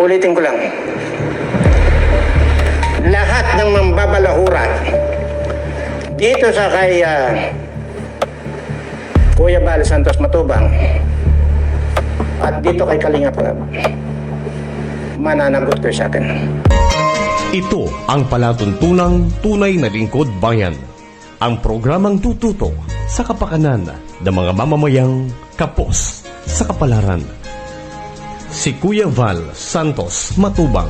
Ulitin ko lang. Lahat ng mambabalahura dito sa kay Kuya Val Santos Matubang at dito kay Kalinga Prab, mananagot ko sa akin. Ito ang palatuntunang tunay na lingkod bayan. Ang programang tututok sa kapakanan ng mga mamamayang kapos sa kapalaran. Si Kuya Val Santos Matubang,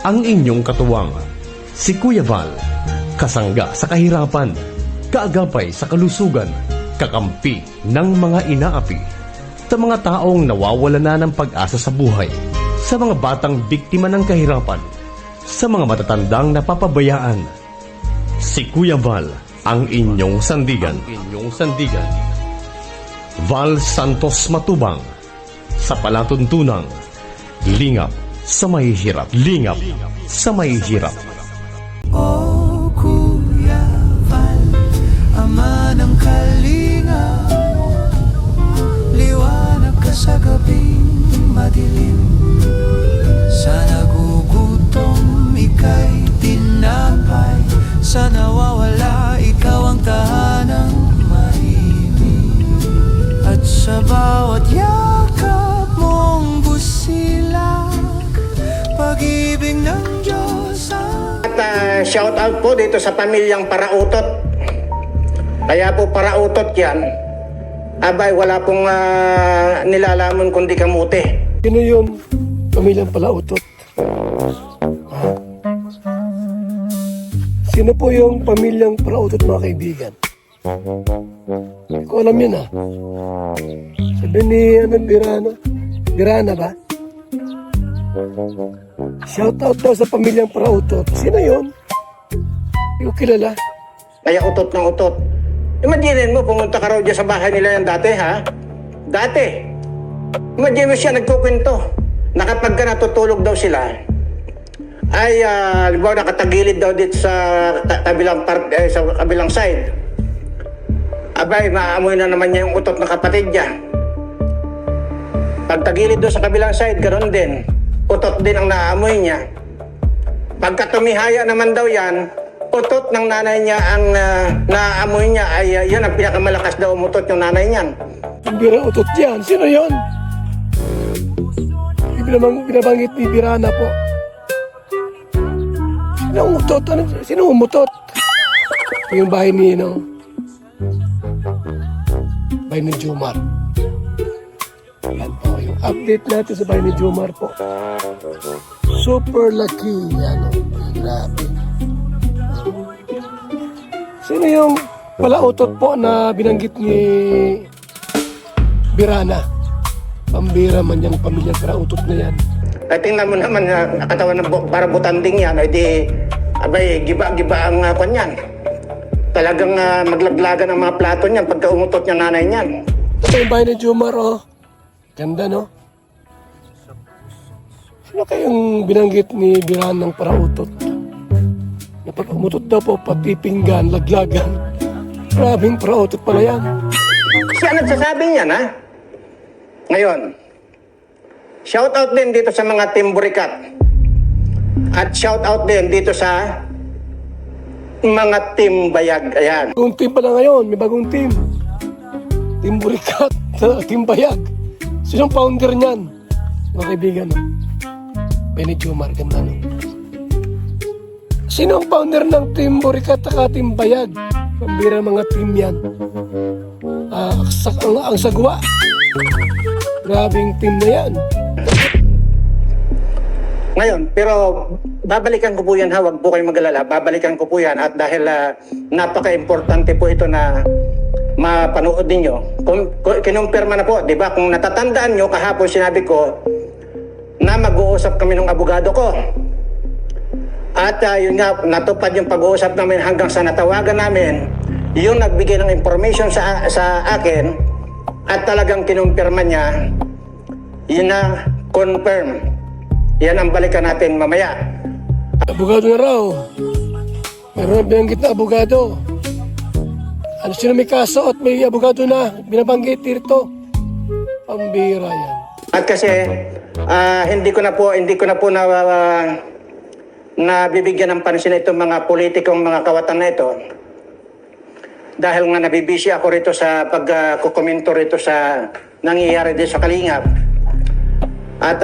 ang inyong katuwang. Si Kuya Val, kasangga sa kahirapan, kaagapay sa kalusugan, kakampi ng mga inaapi, sa mga taong nawawala na ng pag-asa sa buhay, sa mga batang biktima ng kahirapan, sa mga matatandang napapabayaan. Si Kuya Val, ang inyong sandigan. Val Santos Matubang, sa palatuntunang lingap sa mahihirap. Lingap sa mahihirap. Oh, Kuya Val, ama ng kalinga, liwanag ka sa gabing madilim. Sa nagugutom, ika'y tinapay. Sa nawawala, ikaw ang tahanang mahimik. At sa bawat yakap mong busilak, pag-ibig ng Diyos ang... At shout out po dito sa pamilyang Parautot. Kaya po Parautot yan. Abay, wala pong nilalaman kundi kamuti. Sino yung pamilyang Palautot? Sino po yung pamilyang Palautot, mga kaibigan? Hindi ko alam yun, ha? Sabi ni Birana. Birana ba? Shout out daw sa pamilyang Palautot. Sino yun? Hindi ko kilala. Kaya utot ng utot. Imagine mo, pumunta ka raw dyan sa bahay nila yan dati, ha? Dati. Imagine mo siya, nagkukwento. Na kapag ka natutulog daw sila, ay, halimbawa, nakatagilid daw dito sa sa kabilang side. Abay, maamoy na naman niya yung utot ng kapatid niya. Pag tagilid doon sa kabilang side, ganoon din. Utot din ang naamoy niya. Pagka tumihaya naman daw yan, utot ng nanay niya ang naamoy niya ay yun ang pinakamalakas daw umutot yung nanay niyan. Yung Birautot yan. Sino yun? Binabanggit ni Birana po. Sino umutot? Sino umutot? Yung bahay ni, bahay ni Jomar. Yan po, yung update natin sa bahay ni Jomar po. Super lucky. Yan, grabe. Sino yung Palautot po na binanggit ni Birana? Pambira man yung pamilyang Palautot na yan. Ay, tingnan mo naman, katawan ng para butanding yan, ay di, abay, giba-giba ang kwan yan. Talagang maglaglagan ang mga plato niyan pagka umutot yung nanay niyan. Ito yung bahay ni Jomar, oh. Ganda, no? Sino kayong binanggit ni Birana ng Palautot? Na pag umutot daw po, pati pinggan, laglagan. Grabing Palautot pala yan. Siya nagsasabi niyan, ha? Ngayon, shout out din dito sa mga Team Burikat. At shout out din dito sa mga Team Bayag. Ayan. Bagong team pala ngayon, may bagong team. Team Burikat, Team Bayag. Sinong founder niyan? Mga kaibigan, no? Benny Jomar, ganda, no? Sino ang founder ng Team Burikat at Team Bayag? Pambira mga team yan. Ang sagwa. Grabing team na yan. Ngayon, pero babalikan ko po yan, ha? Huwag po kayong mag-alala. Babalikan ko po yan at dahil napaka-importante po ito na mapanood ninyo. Kinumpirma na po, di ba? Kung natatandaan nyo, kahapon sinabi ko na mag-uusap kami ng abogado ko. At yun nga, natupad yung pag-uusap namin hanggang sa natawagan namin yung nagbigay ng information sa akin at talagang kinumpirma niya, yun na confirm. Yan ang balikan natin mamaya. Abogado na raw. Meron na binanggit na abogado. Ano, sino may kaso at may abogado na binabanggit dito? Pambira yan. At kasi hindi ko na po na bibigyan ng pansin itong mga politikong mga kawatan na ito. Dahil nga nabibisi ako rito sa pagkukomento rito sa nangyayari dito sa Kalingap. At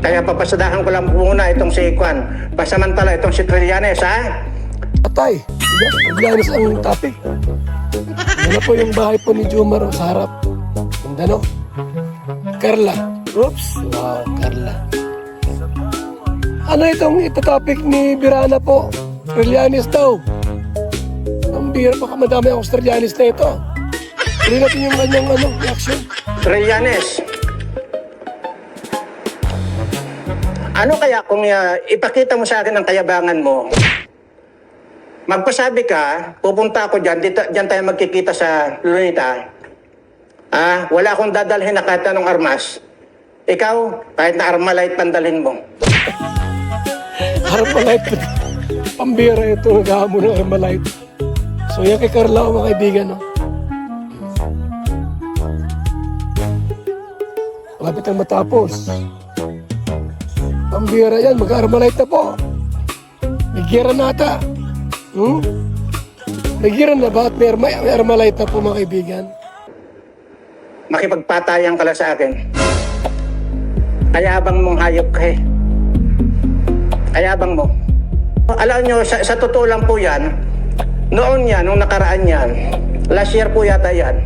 kaya papasadahan ko lang muna itong si Kwan. Pasamantala itong si Trillanes, ha? Patay. Trillanes ang topic. Yan na po yung bahay po ni Jomar sa harap. Mindanao. Carla. Oops. Wow, Carla. Ano itong topic ni Birana po? Trillanes daw. Ang bira pa madami ang Trillanes na ito. Tuloy natin yung kanyang reaction. Trillanes. Ano kaya kung ipakita mo sa akin ang kayabangan mo? Magpasabi ka, pupunta ako dyan, dyan tayo magkikita sa Lunita. Wala akong dadalhin na kahit anong armas. Ikaw, kahit na Armalite pandalhin mo. Armalite. Pambira ito, naghahamon ng Armalite. So yan kay Carla, mga kaibigan, no? Malapit ang matapos. Pambira yan, mag-Armalite na po. May gira nata. May gira na ba at may Armalite na po, mga kaibigan? Makipagpatayan ka lang sa akin. Kayabang mong hayop ka eh. Kayabang mo. Alam nyo, sa totoo lang po yan, noon yan, nung nakaraan yan, last year po yata yan,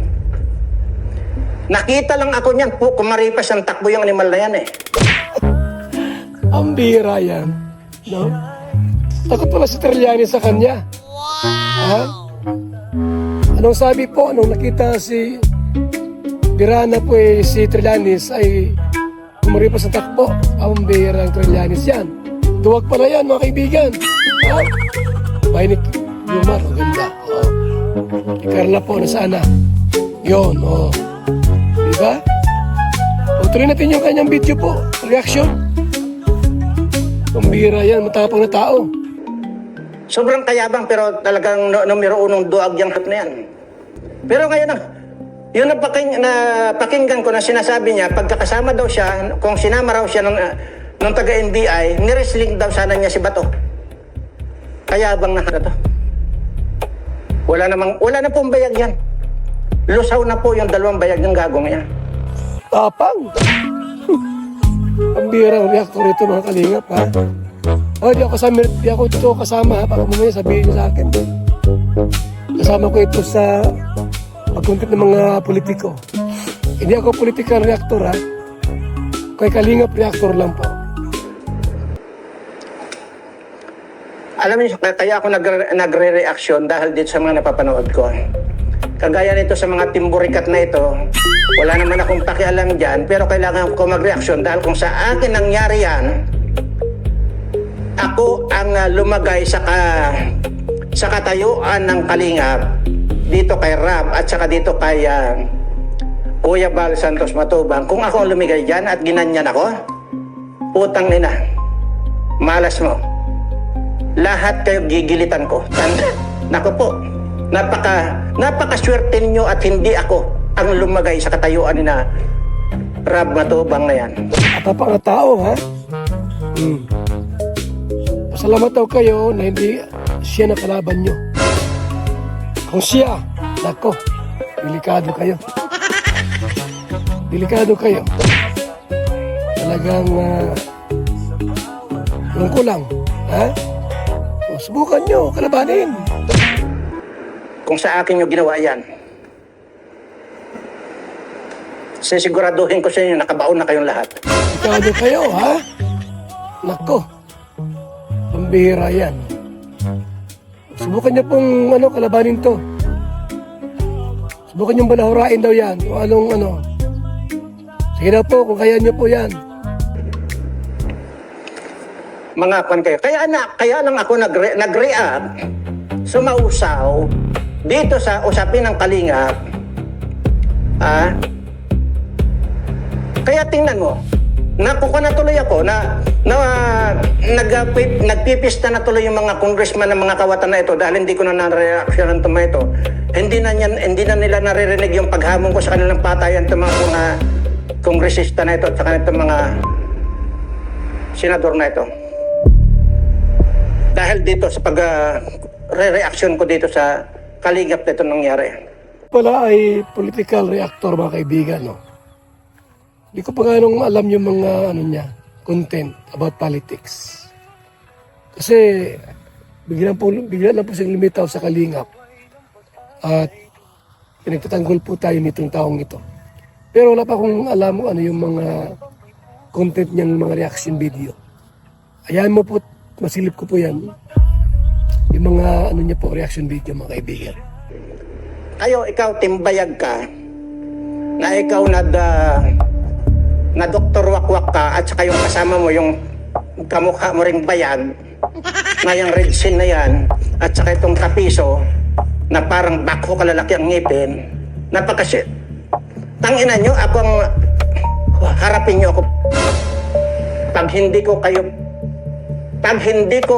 nakita lang ako niyan po, kumaripas ang takbo yung animal na yan eh. Ang bira yan. No? Takot pala si Trillanes sa kanya. Ha? Anong sabi po, nung nakita si Birana po si Trillanes ay kumaripas ang takbo. Ang bira ang Trillanes yan. Duwag pala yan, mga kaibigan. Ha? Bahay ni Jomar, ang ganda. Si Carla po, nasaan na? Yun, diba? Tuloy natin yung kanyang video po. Reaction. Pambira yan, matapang na tao. Sobrang kayabang pero talagang numero unong duag yung hat na yan. Pero ngayon yun na pakinggan ko na sinasabi niya, pagkakasama daw siya, kung sinama raw siya ng taga-NBI, niresling daw sana niya si Bato. Kayabang na to. Wala na pong bayag yan. Lusaw na po yung dalawang bayag ng gagong yan. Tapang. Ang bira ang reactor ito, mga kalingap, ha? Di ako ito kasama, ha? Baka mamaya sabihin niyo sa akin. Kasama ko ito sa pagkumpit ng mga politiko. Hindi ako political reactor, ha? Kay kalingap reactor lang po. Alam niyo, kaya ako nagre-reaction dahil dito sa mga napapanood ko. Kagaya nito sa mga timburikat na ito, wala naman akong pakialam dyan, pero kailangan ko mag-reaction dahil kung sa akin nangyari yan, ako ang lumagay sa katayuan ng Kalingap dito kay Rab at saka dito kay Kuya Bal Santos Matubang. Kung ako ang lumigay dyan at ginanyan ako, putang ina, malas mo. Lahat kayo gigilitan ko. Naku po, napakaswerte ninyo at hindi ako ang lumagay sa katayuan ni na Rab Matubang na yan. Matapang na tao, ha? Pasalamat daw kayo na hindi siya nakalaban nyo. Kung siya, nako, delikado kayo. Delikado kayo. Talagang ko lang, ha? Subukan nyo, kalabanin. Kung sa akin nyo ginawa yan, sisiguraduhin ko sa inyo, nakabaon na kayong lahat. Delikado kayo, ha? Nako, pambihira yan. Subukan nyo pong kalabanin to. Subukan nyo balahurain daw yan. O anong. Sige na po, kung kaya nyo po yan. Mga kwan kayo. Kaya lang ako nag-react, sumausaw, dito sa usapin ng Kalingap. Kaya tingnan mo, nakuha na tuloy ako nagpipista na tuloy yung mga congressman ng mga kawatan na ito dahil hindi ko na na-reaction ng ito. Hindi na nila naririnig yung paghamon ko sa kanilang patayan ng mga kongresista na ito at saka itong mga senador na ito. Dahil dito sa re-reaction ko dito sa kalingap na ito nangyari. Pala ay political reactor mga kaibigan, no? Hindi ko pa nga nung alam yung mga ano niya, content about politics. Kasi bigla lang po siyang lumitaw sa kalingap at pinagtatanggol po tayo nitong taong ito. Pero wala pa akong alam ano yung mga content niyang mga reaction video. Ayan mo po, masilip ko po yan. Yung mga ano niya po, reaction video mga kaibigan. Ikaw, timbayag ka, na ikaw na Dr. Wakwak ka at saka yung kasama mo, yung kamukha mo ring bayag, na yung red sin na yan, at saka itong kapiso, na parang bako kalalaki ang ngipin, napakasit. Tanginan nyo, harapin nyo ako. Pag hindi ko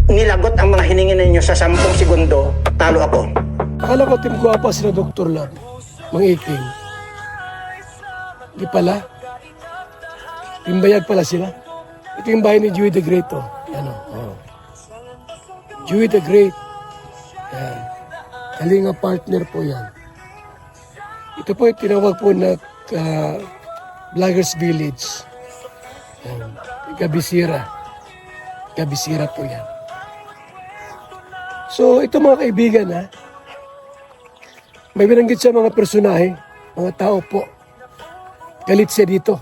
nilagot ang mga hiningi ninyo sa 10 segundo, talo ako. Akala ko Team Guapa sila Dr. Lab, Mang Iking. Di pala. Timbayag pala sila. Ito yung bahay ni Dewey the Great, oh. Yan, oh. Dewey the Great. Yan. Kalinga partner po yan. Ito po yung tinawag po na Vloggers Village. Yan. Gabisira. Gabisira po yan. So, ito mga kaibigan, ha. May binanggit siya mga personahe, mga tao po. Galit siya dito.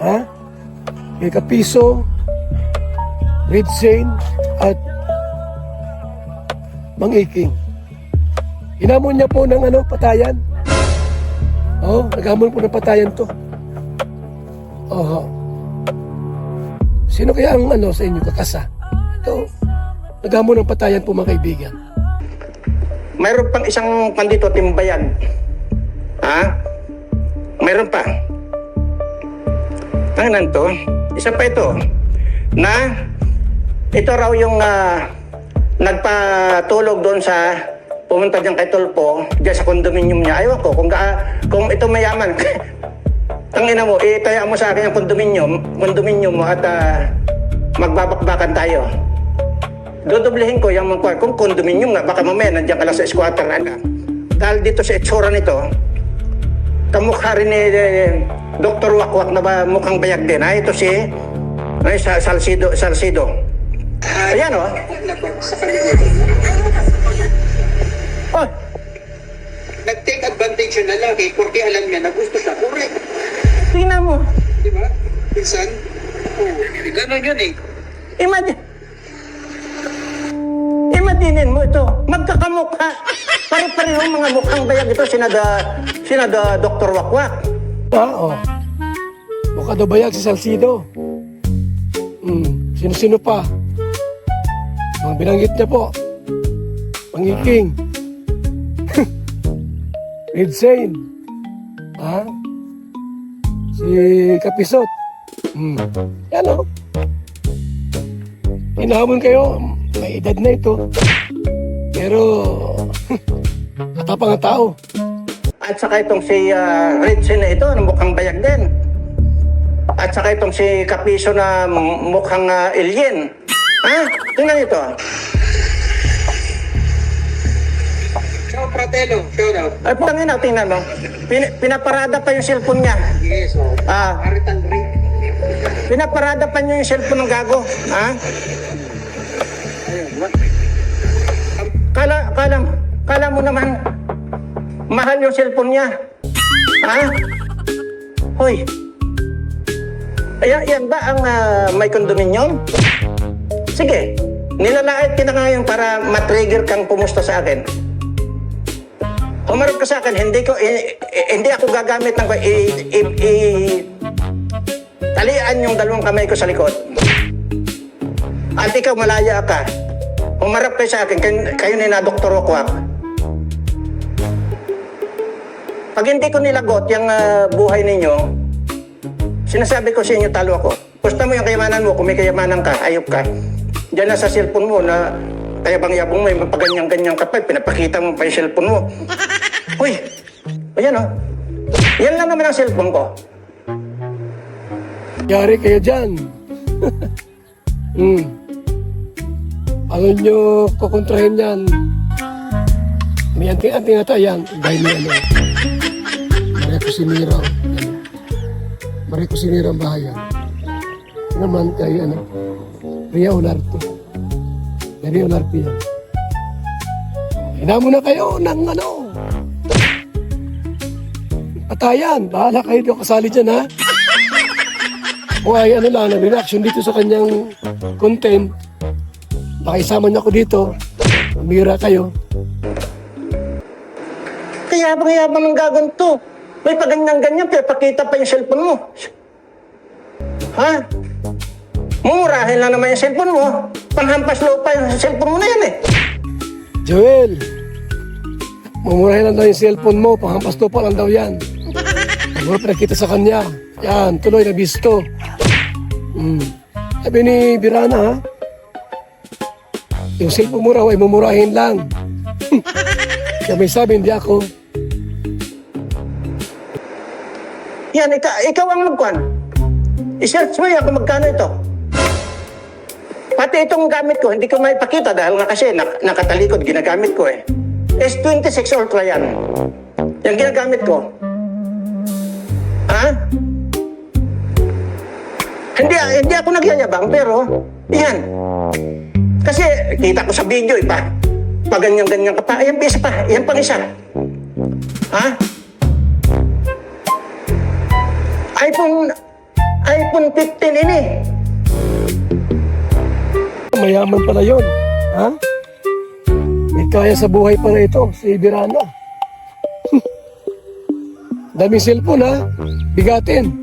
Ha? May Kapiso, Red Zane, at Mang Iking. Hinamon niya po ng patayan. Naghamon po ng patayan to. Sino kaya ang sa inyo kakasa? Ito, naghamon ng patayan po mga kaibigan. Mayroon pang isang pandito, timbayag. Ha? Mayroon pa. Tanginan to. Isa pa ito. Na ito raw yung nagpatulog doon sa pumunta dyan kay Tulpo, dyan sa condominium niya. Ayaw ko, kung ito mayaman, tangina mo, itaya mo sa akin ang condominium mo at magbabakbakan tayo. Dodoblehin ko yung mga kung condominium nga, baka mamaya nandiyan ka lang sa squatter na. Dahil dito sa itsura nito, kamukha rin ni Dr. Wakwak na ba mukhang bayag din. Ito si Salcido. Ayan o. Oh. Nag-take advantage yung lalaki porque alam niya na gusto siya. Correct. Tingnan mo. Di ba? Pinsan? Ganun yun eh. Imaginin mo ito. Magkakamukha. Pare-pareho mga mukhang bayag ito. Sinada Dr. Wakwak. Mukha daw bayag si Salcido. Sino-sino pa? Mga binanggit niya po. Mang Iking. Red Zane. Si Kapisot. Yan o. Hinahamon kayo. May edad na ito. Pero matapang ang tao. At saka itong si Red Sin na ito, na mukhang bayag din. At saka itong si Kapiso na mukhang alien. Tingnan ito. Ciao, fratello. Shout out. Ay, tingnan mo. Pinaparada pa yung cellphone niya. Yes, oh. Aritan ring. Pinaparada pa niya yung cellphone ng gago. Kala mo naman, mahal yung cellphone niya. Hoy. Yan ba ang may condominium? Sige, nilalait kita ngayon para matrigger kang pumusta sa akin. Humarap ka sa akin, hindi ako gagamit ng talian yung dalawang kamay ko sa likod. At ikaw malaya ka. Humarap kayo sa akin, kayo ni na Dr. Wakwak. Pag hindi ko nilagot yung buhay ninyo, sinasabi ko sa inyo, talo ako. Pusta mo yung kayamanan mo, kung may kayamanan ka, ayop ka. Diyan na sa cellphone mo na kayabang-yabong mo, yung paganyan-ganyan ka pa, pinapakita mo pa yung cellphone mo. Uy, ayan o. Yan lang naman ang cellphone ko. Yari kayo dyan. Alam nyo, kukontrahin yan. May anting-anting ata yan. Dahil may ano. Maria Cusinero. Maria Cusinero ang bahayan. Naman kay ano. Ria Olarte. Ria Olarte yan. Hinamo na kayo ng ano. Patayan. Bahala kayo doon kasali dyan ha. O ay ano lang, reaction dito sa kanyang content. Baka isama niyo ako dito. Mira kayo. Kaya yabang ng gaganto. May paganyan-ganyan, pero pakita pa yung cellphone mo. Ha? Mumurahin lang naman yung cellphone mo. Panghampas lupa yung cellphone mo na yan eh. Joel, mumurahin lang daw yung cellphone mo. Panghampas pa lang daw yan. Pag pinakita sa kanya. Yan, tuloy na bisto. Sabi ni Birana ha. Yung cellphone mo raw ay mumurahin lang. Kaya may sabi, hindi ako. Yan, ikaw ang magkuhan. I-search mo yan kung magkano ito. Pati itong gamit ko, hindi ko maipakita dahil nga kasi nakatalikod, ginagamit ko eh. S26 Ultra yan. Yan ginagamit ko. Ha? Hindi ako nagyayabang, pero yan. Kasi kita ko sa video, iba. Pag ganyan-ganyan ka pa, ayan isa pa, ayan pang isa. Ha? iPhone 15 ini. Mayaman pala yun. Ha? May kaya sa buhay pala ito, si Birana. Daming cellphone ha. Bigatin.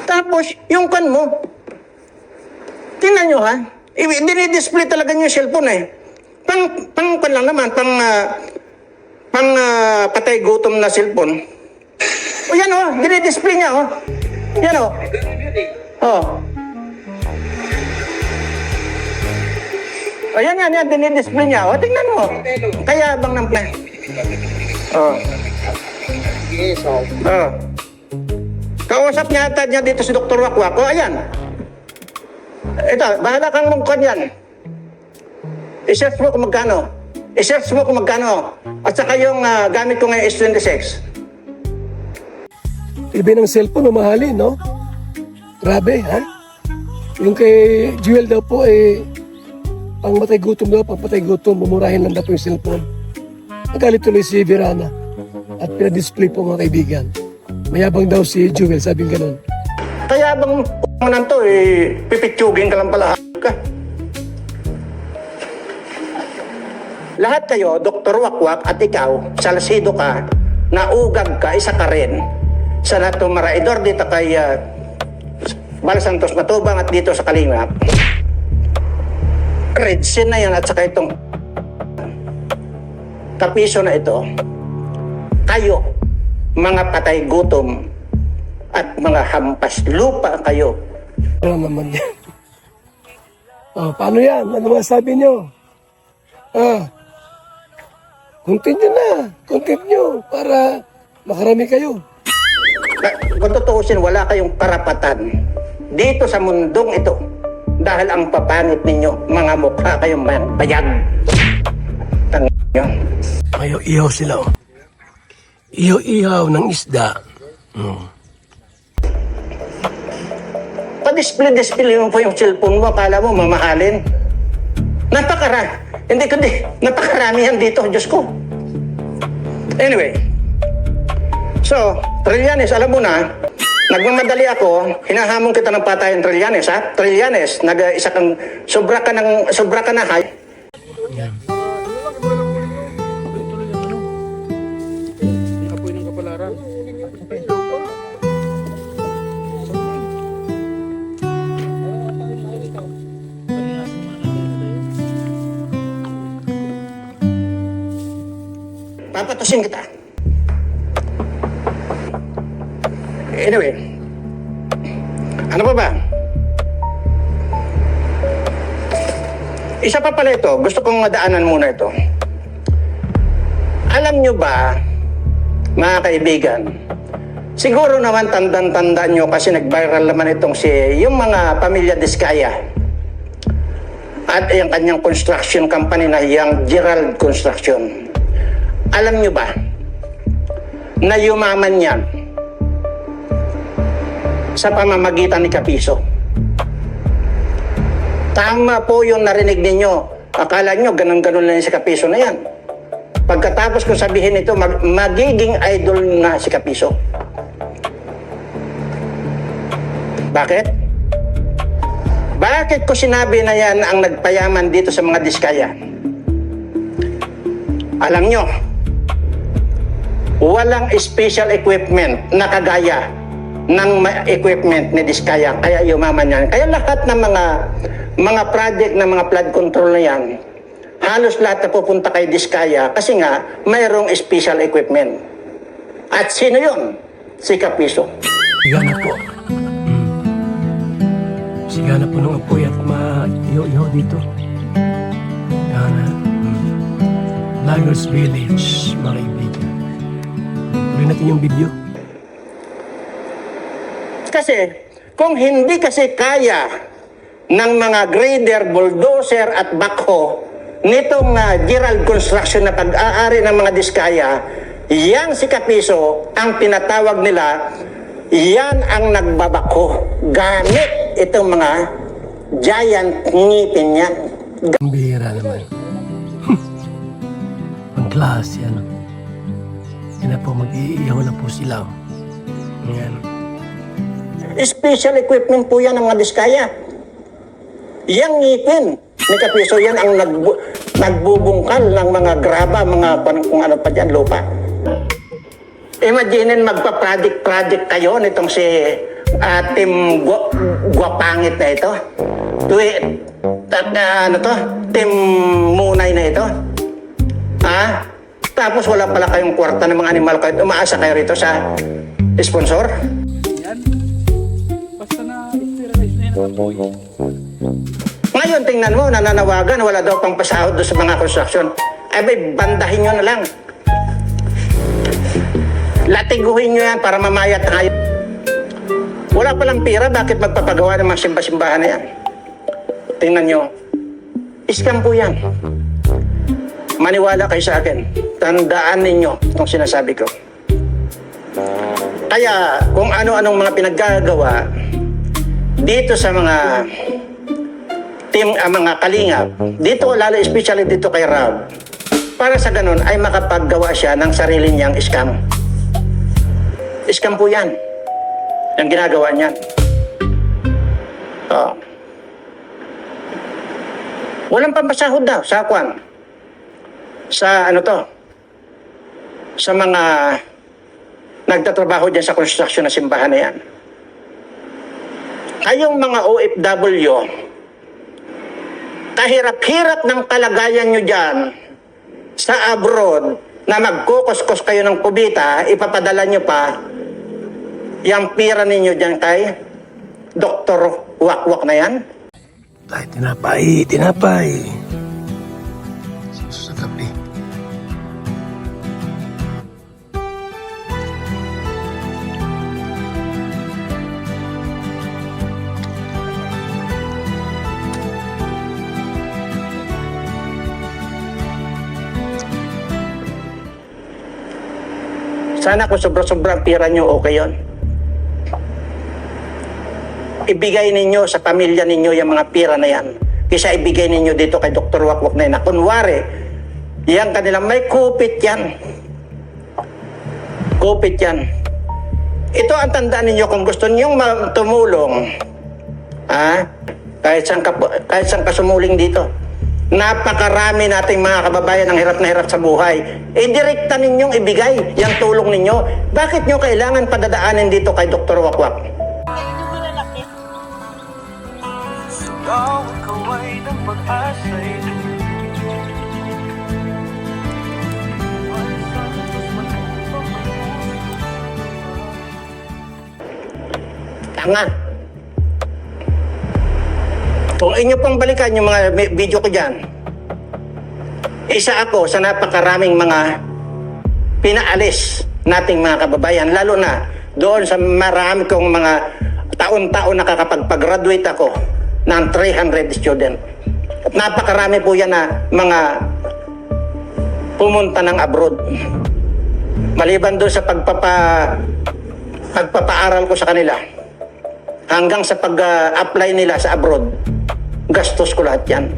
Tapos, yung kan mo, tingnan nyo ha, dinidisplay talaga yung cellphone eh. Pang lang naman, patay gutom na cellphone. O yan o, dinidisplay niya o. Yan o. O. O yan, dinidisplay niya o. Tingnan mo. Kaya bang ng plan. O. O. Kausap niya ata niya dito si Dr. Wakwak. O, ayan. Ito, bahala kang mungkon yan. I-search mo kung magkano. I-search mo kung magkano. At saka yung gamit ko ngayon S26. Iba ng cellphone, mamahalin, no? Grabe, ha? Yung kay Jewel daw po, pang matay gutom daw, pang patay gutom, mumurahin lang daw po yung cellphone. Nagalit tuloy si Virana at pinadisplay po mga kaibigan. Mayabang daw si Jewel, sabing ganun. Kaya bang nanto, pipitsugin ka lang pala ka. Lahat kayo, Dr. Wakwak at ikaw, Salcido ka, naugag ka, isa ka rin. Sa Nato Maraidor dito kay Bal Santos Matubang at dito sa Kalingap. Red Sin na yan at saka itong kapiso na ito. Kayo, mga patay gutom at mga hampas lupa kayo. Ano naman yan? Paano yan? Ano masabi nyo? Continue na. Continue para makarami kayo. Kung tutuusin, wala kayong karapatan dito sa mundong ito dahil ang papangit ninyo, mga mukha kayong bayag. Tangin nyo. Ihaw sila. Ihaw ng isda. Pa-display mo po yung cellphone mo, akala mo mamahalin. Napakarami yan dito, Diyos ko. Anyway, so, Trillanes, alam mo na, nagmamadali ako, hinahamon kita ng patayan Trillanes, ha? Trillanes, isa kang, sobra ka na high. Papatusin kita. Anyway, ano pa ba? Isa pa pala ito, gusto kong madaanan muna ito. Alam nyo ba mga kaibigan, siguro naman tandang-tanda nyo kasi nag-viral naman itong yung mga pamilya Diskaya at yung kanyang construction company na yung Gerald Construction. Alam nyo ba na yumaman yan sa pamamagitan ni Kapiso? Tama po yung narinig ninyo. Akala nyo ganun-ganun lang si Kapiso na yan. Pagkatapos kong sabihin ito, magiging idol na si Kapiso. Bakit? Bakit ko sinabi na yan ang nagpayaman dito sa mga Diskaya? Alam nyo, walang special equipment na kagaya ng equipment ni Diskaya, kaya yumaman yan. Kaya lahat ng mga project ng mga flood control na yan, halos lahat na pupunta kay Diskaya kasi nga mayroong special equipment. At sino yun? Si Kapiso. Sigana po. Sigana po ng apoy at ma-iho dito. Sigana. Lagos Village, mga kaibigan. Tuloy natin yung video. Kasi kung hindi kasi kaya ng mga grader, bulldozer at backhoe nitong Gerald Construction na pag-aari ng mga Diskaya, yan si Kapiso ang tinatawag nila, yan ang nagbabako gamit itong mga giant ngipin yan. Ang bihira naman. Ang klase, ano. Yan na po, mag-iihaw na po sila. Yan. Special equipment po yan ng mga Diskaya. Yang ngipin ni Kapiso, yan ang nagbubungkal ng mga graba, mga kung ano pa dyan, lupa. Imagine magpa-project kayo nitong si Team Guapangit na ito. Team Munay na ito. Tapos wala pala kayong kwarta ng mga animal kayo. Umaasa kayo rito sa sponsor. Yan. Basta na-sterilize na yan ang apoy. Ngayon, tingnan mo, nananawagan, wala daw pang pasahod doon sa mga construction. Ay, bay, bandahin nyo na lang. Latiguhin nyo yan para mamayat tayo. Wala palang pira, bakit magpapagawa ng mga simba-simbahan na yan? Tingnan nyo, scam po yan. Maniwala kayo sa akin. Tandaan ninyo itong sinasabi ko. Kaya, kung ano-anong mga pinaggagawa dito sa mga team, mga kalingap, dito lalo especially dito kay Rab, para sa ganun ay makapaggawa siya ng sarili niyang scam. Scam po yan. Ang ginagawa niyan. Walang pampasahod daw sa kwan. Sa ano to? Sa mga nagtatrabaho dyan sa construction na simbahan na yan. Kayong mga OFW, kahirap-hirap ng kalagayan nyo dyan sa abroad na magkukuskos kayo ng kubita, ipapadala nyo pa yung pira ninyo dyan kay Dr. Wakwak na yan. Ay, tinapay. Sa gabi. Sana kung sobra-sobra ang pira nyo, okay yun. Ibigay ninyo sa pamilya ninyo yung mga pira na yan. Kisa ibigay ninyo dito kay Dr. Wakwak na yan. Na kunwari, yan kanila, may kupit yan. Kupit yan. Ito ang tandaan ninyo kung gusto ninyong tumulong. Kahit saan ka sumuling dito. Napakarami nating mga kababayan ang hirap na hirap sa buhay. Direkta ninyong ibigay yung tulong ninyo. Bakit nyo kailangan padadaanin dito kay Dr. Wakwak? Ikaw ay ng pag-asa'y Tanga. Kung inyo pong balikan yung mga video ko dyan, isa ako sa napakaraming mga pinaalis nating mga kababayan, lalo na doon sa marami kong mga taon-taon nakakapag-graduate ako ng 300 student. At napakarami po yan na mga pumunta ng abroad. Maliban doon sa pagpapaaral ko sa kanila, hanggang sa pag-apply nila sa abroad, gastos ko lahat yan.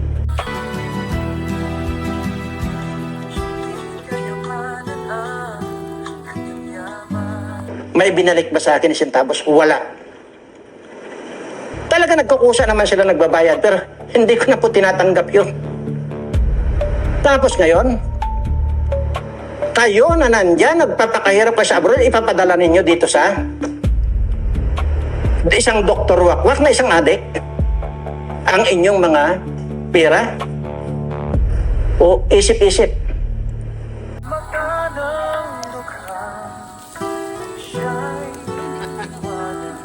May binalik ba sa akin ni Centavos? Wala. Talaga nagkukusa naman sila nagbabayad, pero hindi ko na po tinatanggap yun. Tapos ngayon, kayo na nandyan, nagpapakahirap pa sa abroad, ipapadala ninyo dito sa isang doktor wakwak na isang adik ang inyong mga pera. O isip-isip. Magkanang dukha, siya'y iniwala.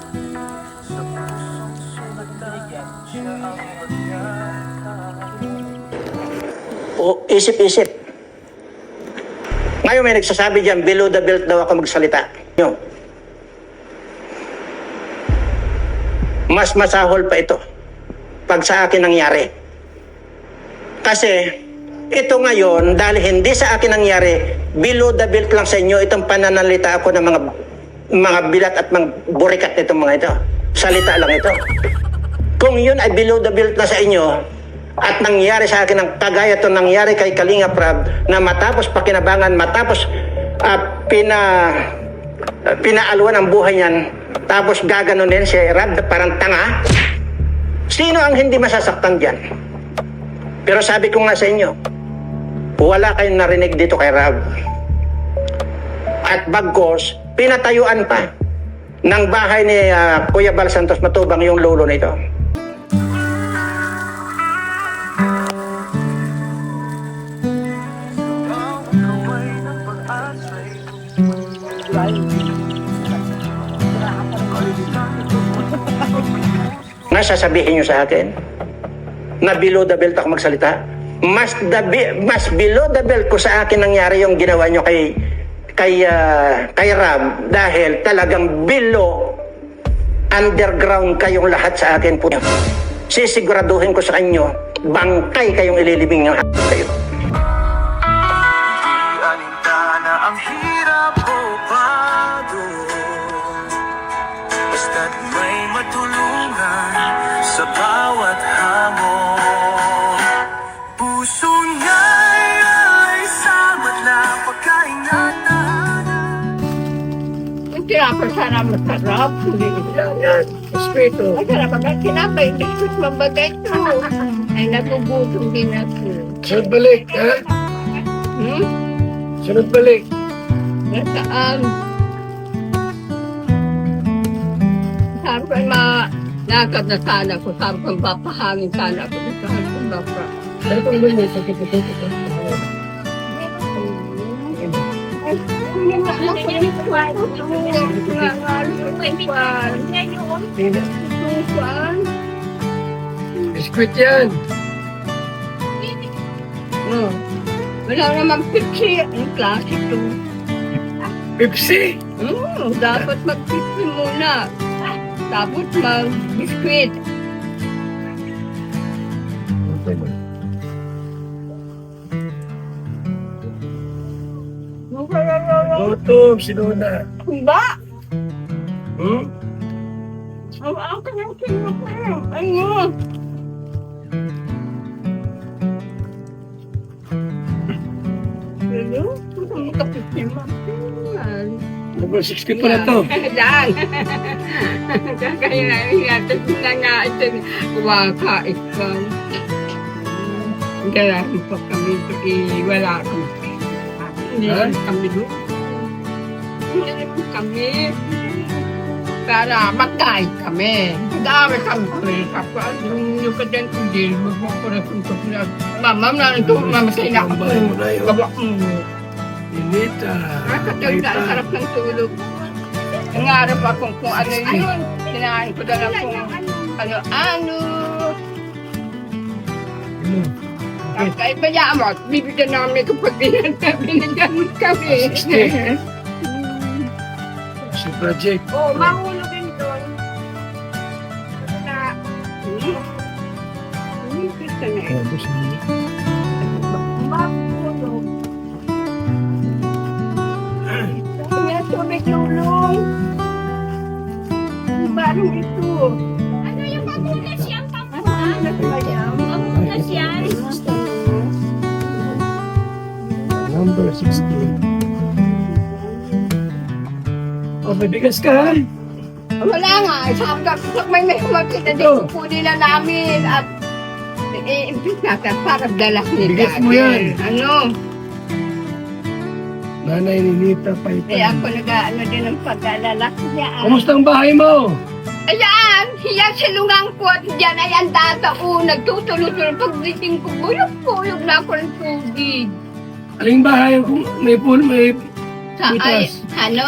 Sa pusong sulatan, siya ang magkakaroon. O isip-isip. Ngayon may nagsasabi dyan, below the belt daw ako magsalita. Nyo. Mas masahol pa ito pag sa akin nangyari. Kasi ito ngayon, dahil hindi sa akin nangyari, below the belt lang sa inyo itong pananalita ako ng mga bilat at mga burikat nitong mga ito. Salita lang ito. Kung yun ay below the belt na sa inyo, at nangyari sa akin ang kagaya ito nangyari kay Kalinga Prab, na matapos pakinabangan, matapos pinaaluan ang buhay niyan, tapos gaganunin si Rab parang tanga, sino ang hindi masasaktan dyan? Pero sabi ko nga sa inyo, wala kayong narinig dito kay Rab. At bagkos, pinatayuan pa ng bahay ni Kuya Bal Santos Matubang yung lolo nito. Kaway ng pag-asa'y Nasasabihin nyo sa akin na below the belt ako magsalita? Mas below the belt ko sa akin nangyari yung ginawa nyo kay Rab, dahil talagang below, underground kayong lahat sa akin po. Sisiguraduhin ko sa inyo, bangkay kayong ililibing ng hapon kayo. alintana ang hirap o bago. Basta't may matulungan sa bawat hamon. Puso niya'y ay samat na pagkaingatan. Yung tinapay sana masarap, hindi Yan. Respeto. masarap ang tinapay, hindi ko mabagay ito. Ay nagugutom din ako. Sunod balik, ha? Sunod balik. Nasaan? Sabi ko, lakad na sana ko. Sabi ko, papahangin sana ako. Sabi ko, bapa. Ano pang ba niya? Pagkakapit ito. Biskuit yan. Wala naman pipsi. Ang klase ito. Pepsi. Dapat mag-pipsi muna. Tapos mag-biskuit. Gutom, sinuna. Ba? Hmm? Ang akin ang kinuha. Ayun. Pero, kung makapipsi mo. Number 60 pa na to. Dan. Kaya natin na nga ito. Kumakain ka. Kaya pa kami ito. Wala kami. Hindi kami doon. Hindi kami. Para magkain kami. Dami kami. Kapag yung kadyan kong din, magpaparatong ko na. Mama, mamasay na ako. Gawa ko. Inita. Nakatagda, ang sarap ng tulog. Nangarap akong kung ano yun. Sinahin ko na lang kung ano-ano. Kahit bayaan mo, bibigyan namin kapag binigyan mo kami. Si Project. Oh, mahulog din doon. Na, kita na eh. Tapos niya. Mahulog. Kaya tubig lulong. Parang ito. Ano yung mabunas yan, Papa? Ano ba yan? Mabunas yan. Number 16. Oh, may bigas ka ha? Wala nga. Sabi may makita dito po nila namin at i-impit natin para dalas ni Bigas mo yan. Ano? Nanay ni Nita Paypay. Eh ako nag-ano din ng pag-alala. Kumusta ang bahay mo? Ayan! Yan silungang ko at dyan ay ang tatao. Nagtutulo-tulo. Pagdating ko, buyog-buyog na ako ng tubig. Aling bahay kung may pool, may Sa ay, butas? ano?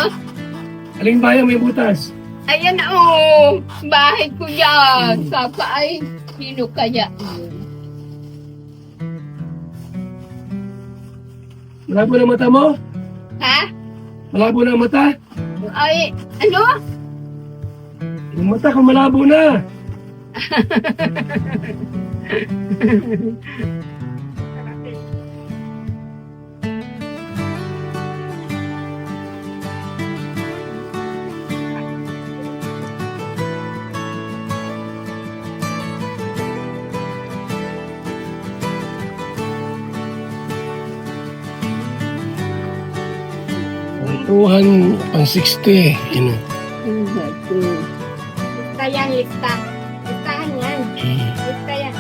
Aling bahay may butas? Ayan o, bahay ko yan. Saka ay, sino kaya yun? Malabo na mata mo? Ha? Malabo na mata? Ay, ano? Yung mata ko malabo na. Tuhan pang 60. Yun. Lista yan, lista. Listahan yan. Lista yan.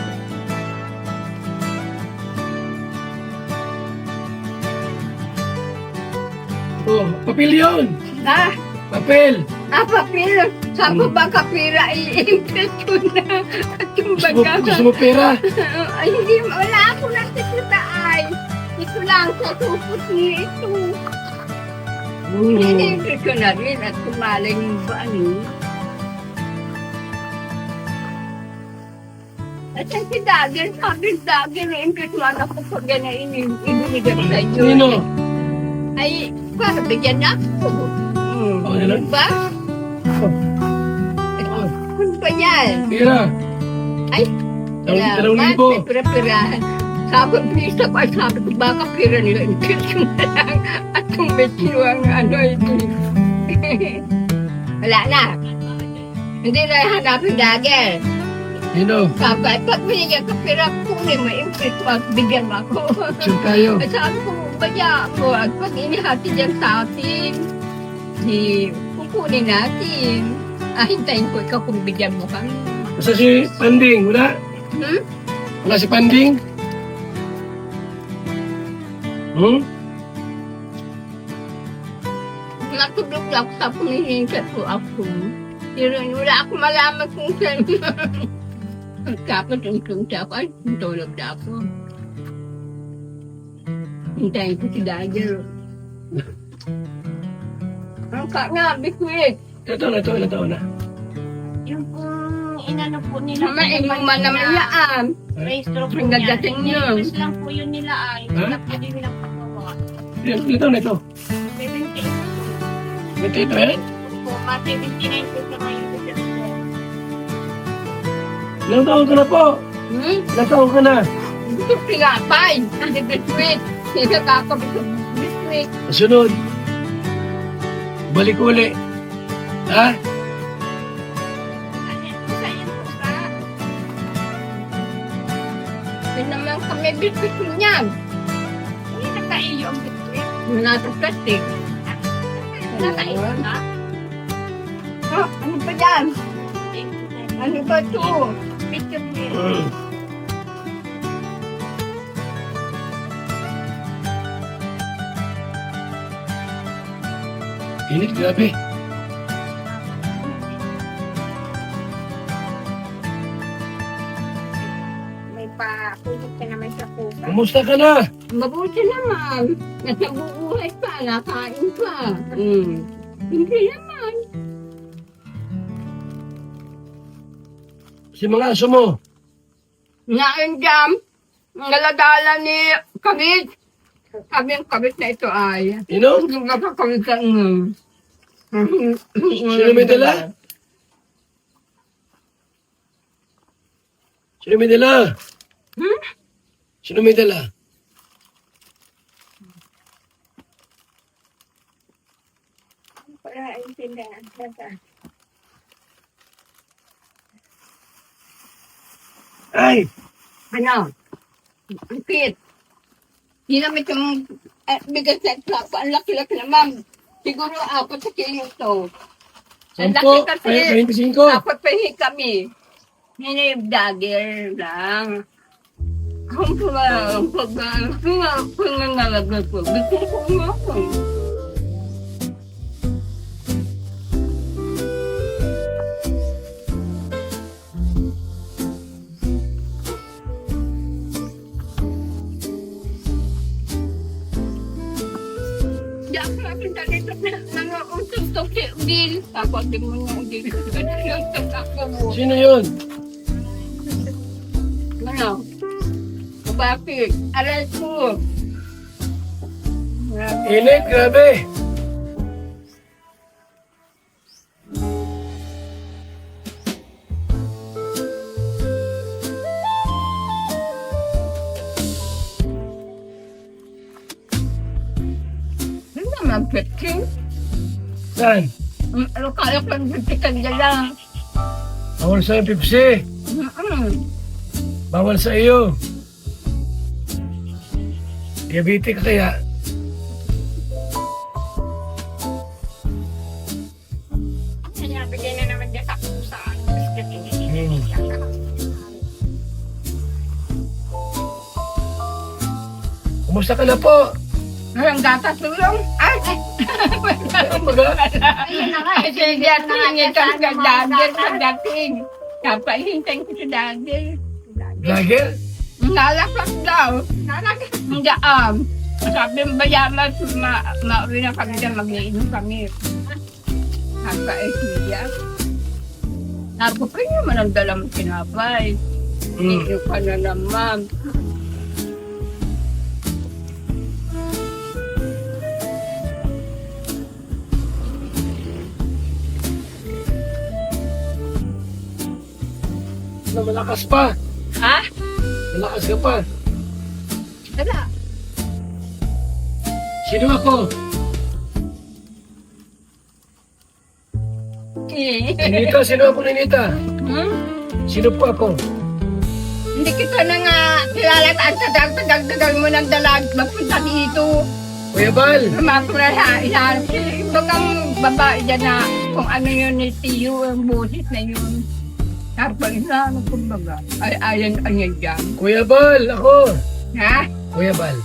Oh, papel yun. Ha? Papel. Papel. Sabi ba kapira, i-impit ko na. At yung baga. Gusto mo pera? Ay, hindi, wala ako nakikita ay. Ito lang, sa tupot ni ito. I-impit ko na rin at kumaling ba ano. At si Dagger, sabi Dagger, i-impit mo na ako pag yan ay ibinigay sa inyo. Sino? Ay, para bigyan na ako. Oh, yan lang. Ba? Ano ba yan? Pera. Ay, Dalawang salamat. libo. May pira-pirahan. Sabi, please na ba? Sabi ko, baka pira nila. Impit ko na lang. At kung may kinuwang ano ito. Wala na. Hindi na hanapin Dagger. Sino? Sabi, pag binigyan ka pira, kunin mo, impit mo at bigyan mo ako. Sino tayo? At sabi ko, baya ako. At pag inihati dyan sa atin, di kukunin natin. Hintayin ko ikaw kung bigyan mo kami. Basta si Panding, wala? Hmm? Wala si Panding? Hmm? Natulog lang sa pumihinkat ko ako. Pero wala ako malaman kung saan. Kapag tungtong siya ako, ay, tulog na ako. Hintayin ko si Dagger. Ang ka nga, bikwit. Ilan taon na? Yung kung inano po nila. Mainuman naman yan. Registro po Ang niya. gagating niyo. Nilipas lang po yun nila ay. Ha? Wala po din nilang pagawa. Ilan taon na ito? 78 Ito yan? po. Ma-79 po sa ngayon. Ilang taon ka na po? Ilang taon ka na? Gusto pinapay. Hindi bikwit. Hindi kakabit sa bikwit. Sunod. Balik uli. Ha? Hindi naman kami bikwit niyan. Hindi nakaiyo ang bitwit. Nasa plastic. Nakaiyo na. Ano ba yan? Ano ba ito? Picture niya. Init, grabe. May pa-pulot ka naman sa pusa. Kumusta ka na? Mabuti naman. Nasabuhay pa, nakain pa. Hindi naman. Si mga aso mo? Ngayon jam, naladala ni Kabit. Sabi ang Kabit na ito ay. Sino? Hindi nga pa Kabit ang Sino may dala? Sino may dala? Sino may dala? Para intindihan. Ay! Ano? Ang cute. Ginamit yung bigas na plato. Ang laki-laki naman. Siguro 4 sa kilo to. Ang laki 10, kasi. 25. Apat pa hihi kami. Hindi dagger lang. Ang pangangalagay ko. Gusto ko nga ako. Di ako natin dito na untog-tog si Udil. Ako di mo na Udil. Untog ako mo. Sino yun? Ano? Bakit? Aral ko. Init, grabe. Hindi naman peking. Saan? Ano kaya ko ang peking dala? Bawal sa Pepsi. Bawal sa iyo. Diabetic ka kaya? Kaya bigay na naman dyan sa pusa. Biscuit ini. Kumusta ka na po? Ang gatas tulong. Ay! Maga? Ayun na nga. Sige, at tingin ka sa dagger sa dating. Kapahintay ko sa dagger. Vlogger? Nalakas daw. Hindi, sabi ng bayaman, mauwi na kami dyan, mag-iinom kami. Nagka-esmilya. Nago pa rin naman ang dalang pinapay. Hindi ka na naman. Na malakas pa. Ha? Malakas ka pa. Wala. Sino ako? Ninita, sino ako Ninita? Sino po ako? Hindi kita na nga kilala at tagal mo ng dalag magpunta dito. Kuya Bal. Lumakura sa ilalim. Ibang ang babae dyan na kung ano yun ni Tiyo, ang boses na yun. Tapos na, ano kumbaga. Ay, ayan dyan. Kuya Bal, ako. Ha? Kuya Bal.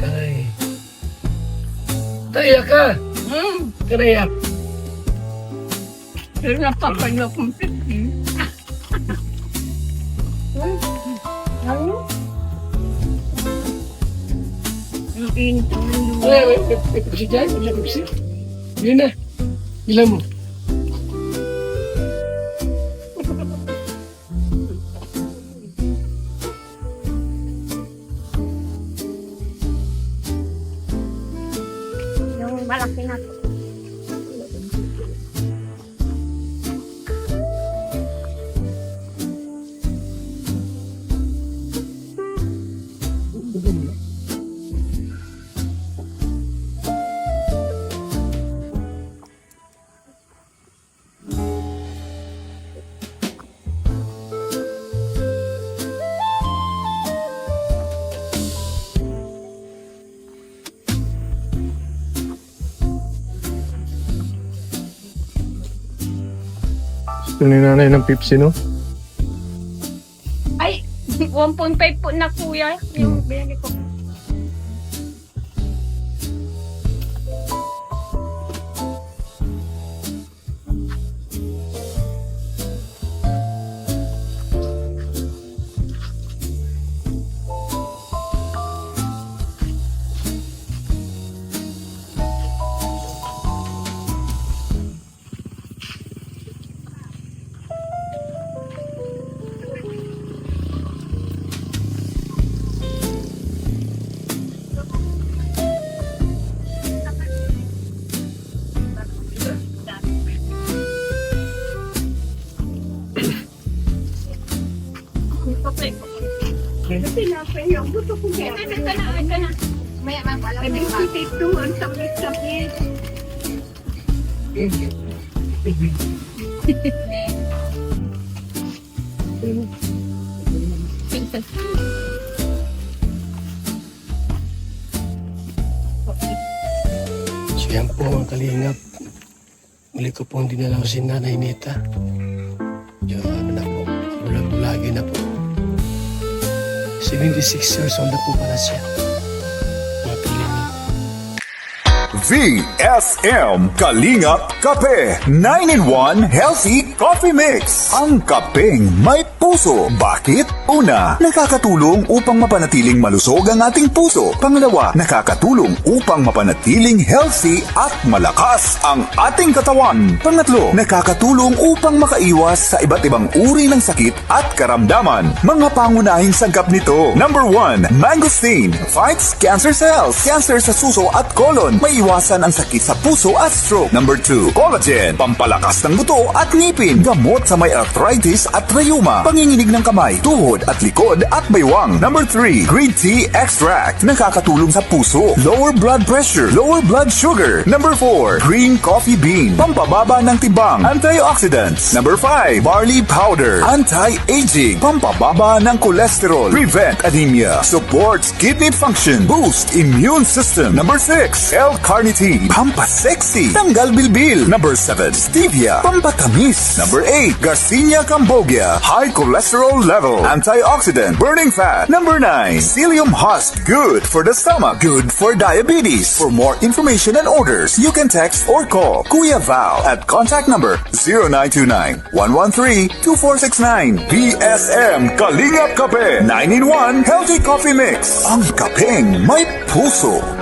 Ay. Taiyak ka. Kanaiyak. Pero napapalo kong pipi. Ano? Ang init ng luwa. Ay, may pipsi dyan. May pipsi. Yun na. Ilan mo? Yung malaki na. Gusto ni nanay ng Pepsi, no? Ay, 1.5 po na kuya. Yung binili ko. Tinapay yung gusto ko kaya. Ito na. Maya pala. Ito, ang sakit-sakit. So yan po ang kalingap. Muli ko pong dinalaw si Nanay Nita. Yung ano na po, bulag-bulagi na po. 76 years old na po pala siya. Mga kalingap. VSM Kalingap Kape 9-in-1 Healthy Coffee Mix. Ang kapeng may puso. Bakit? Una, nakakatulong upang mapanatiling malusog ang ating puso. Pangalawa, nakakatulong upang mapanatiling healthy at malakas ang ating katawan. Pangatlo, nakakatulong upang makaiwas sa iba't ibang uri ng sakit at karamdaman. Mga pangunahing sagap nito. Number 1, mangosteen fights cancer cells. Cancer sa suso at colon. May iwasan ang sakit sa puso at stroke. Number 2, collagen. Pampalakas ng buto at ngipin. Gamot sa may arthritis at rheuma. Panginginig ng kamay, tuhod at likod at baywang. Number 3, green tea extract. Nakakatulong sa puso. Lower blood pressure. Lower blood sugar. Number 4, green coffee bean. Pampababa ng tibang. Antioxidants. Number 5, barley powder. Anti-aging. Pampababa ng cholesterol. Prevent anemia. Supports kidney function. Boost immune system. Number 6, L-carnitine. Pampasexy. Tanggal bilbil. Number 7, stevia. Pampatamis. Number 8, Garcinia cambogia. High cholesterol level. Antioxidant. Burning fat. Number 9, psyllium husk. Good for the stomach. Good for diabetes. For more information and orders, you can text or call Kuya Val at contact number 0929-113-2469. BSM Kalingap Kape 9-in-1 Healthy Coffee Mix. Ang kapeng may puso.